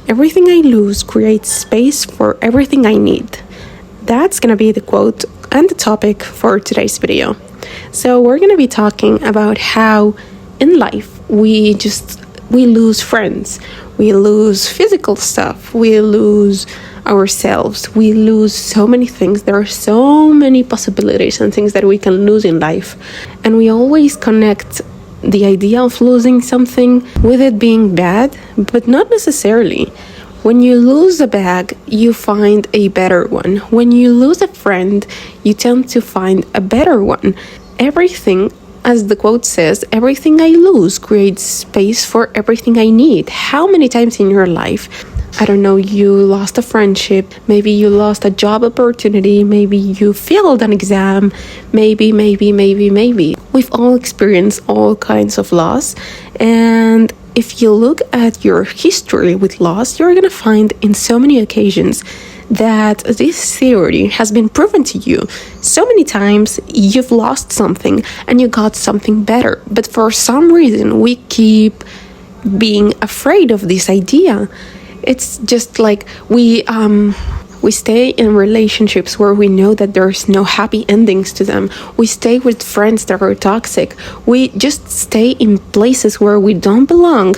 everything I lose creates space for everything I need. That's gonna be the quote and the topic for today's video. So we're gonna be talking about how in life we lose friends, we lose physical stuff, we lose ourselves, we lose so many things. There are so many possibilities and things that we can lose in life, and we always connect the idea of losing something with it being bad, but not necessarily. When you lose a bag, you find a better one. When you lose a friend, you tend to find a better one. Everything, as the quote says, everything I lose creates space for everything I need. How many times in your life, I don't know, you lost a friendship, maybe you lost a job opportunity, maybe you failed an exam, maybe. We've all experienced all kinds of loss, and if you look at your history with loss, you're gonna find in so many occasions that this theory has been proven to you. So many times you've lost something and you got something better, but for some reason we keep being afraid of this idea. It's just like we stay in relationships where we know that there's no happy endings to them. We stay with friends that are toxic. We just stay in places where we don't belong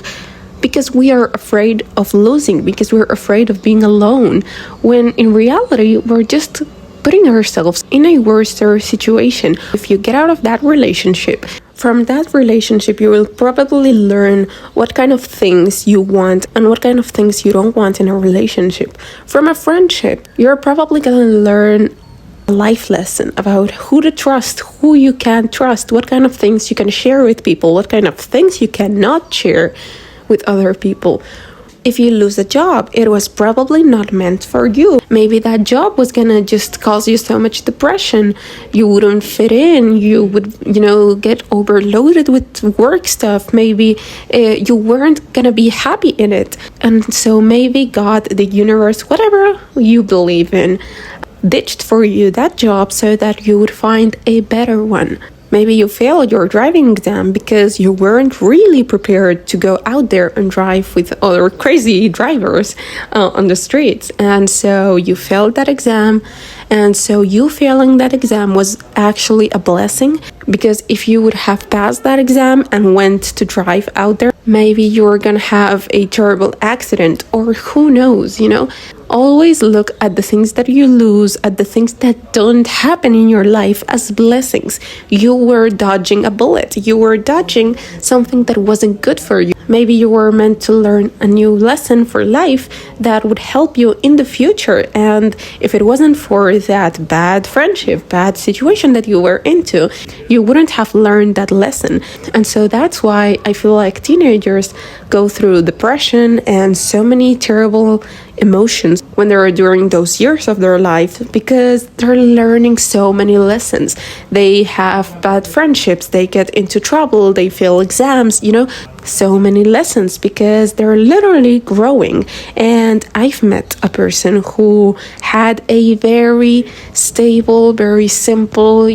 because we are afraid of losing, because we're afraid of being alone, when in reality we're just putting ourselves in a worse situation. If you get out of that relationship, from that relationship you will probably learn what kind of things you want and what kind of things you don't want in a relationship. From a friendship, you're probably gonna learn a life lesson about who to trust, who you can trust, what kind of things you can share with people, what kind of things you cannot share with other people. If you lose a job, it was probably not meant for you. Maybe that job was gonna just cause you so much depression. You wouldn't fit in. You would, get overloaded with work stuff. Maybe you weren't gonna be happy in it. And so maybe God, the universe, whatever you believe in, ditched for you that job so that you would find a better one. Maybe you failed your driving exam because you weren't really prepared to go out there and drive with other crazy drivers on the streets. And so you failed that exam. And so you failing that exam was actually a blessing, because if you would have passed that exam and went to drive out there, maybe you were gonna have a terrible accident, or who knows, Always look at the things that you lose, at the things that don't happen in your life as blessings. You were dodging a bullet. You were dodging something that wasn't good for you. Maybe you were meant to learn a new lesson for life that would help you in the future. And if it wasn't for that bad friendship, bad situation that you were into, you wouldn't have learned that lesson. And so that's why I feel like teenagers go through depression and so many terrible emotions when they're during those years of their life, because they're learning so many lessons. They have bad friendships, they get into trouble, they fail exams, so many lessons because they're literally growing. And I've met a person who had a very stable, very simple,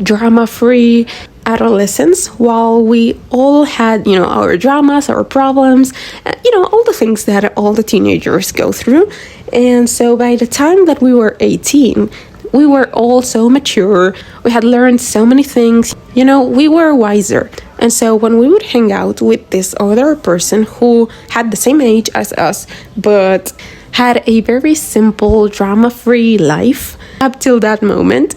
drama-free adolescence, while we all had our dramas, our problems, all the things that all the teenagers go through. And so by the time that we were 18, we were all so mature, we had learned so many things, we were wiser. And so when we would hang out with this other person who had the same age as us but had a very simple, drama-free life up till that moment,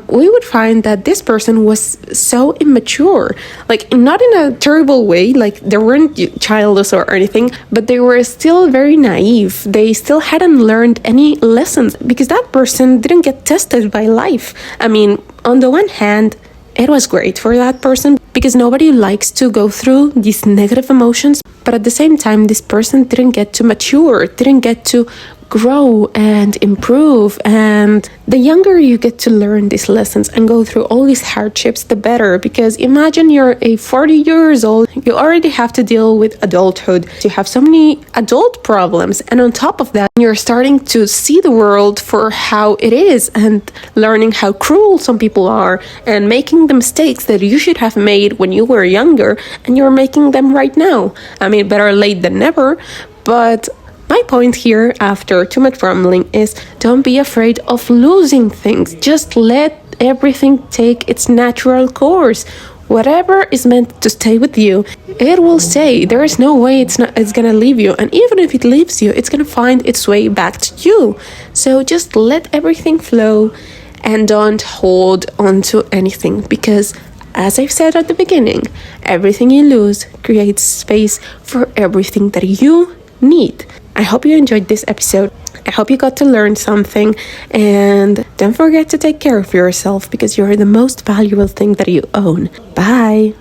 we would find that this person was so immature, like not in a terrible way, like they weren't childish or anything, but they were still very naive. They still hadn't learned any lessons because that person didn't get tested by life. I mean, on the one hand, it was great for that person because nobody likes to go through these negative emotions, but at the same time, this person didn't get to mature, didn't get to grow and improve. And the younger you get to learn these lessons and go through all these hardships, the better. Because imagine you're 40 years old, you already have to deal with adulthood. You have so many adult problems, and on top of that, you're starting to see the world for how it is and learning how cruel some people are and making the mistakes that you should have made when you were younger, and you're making them right now. I mean, better late than never. But my point here, after too much rambling, is don't be afraid of losing things. Just let everything take its natural course. Whatever is meant to stay with you, it will stay. There is no way it's gonna leave you. And even if it leaves you, it's gonna find its way back to you. So just let everything flow and don't hold on to anything, because as I've said at the beginning, everything you lose creates space for everything that you need. I hope you enjoyed this episode. I hope you got to learn something, and don't forget to take care of yourself, because you're the most valuable thing that you own. Bye.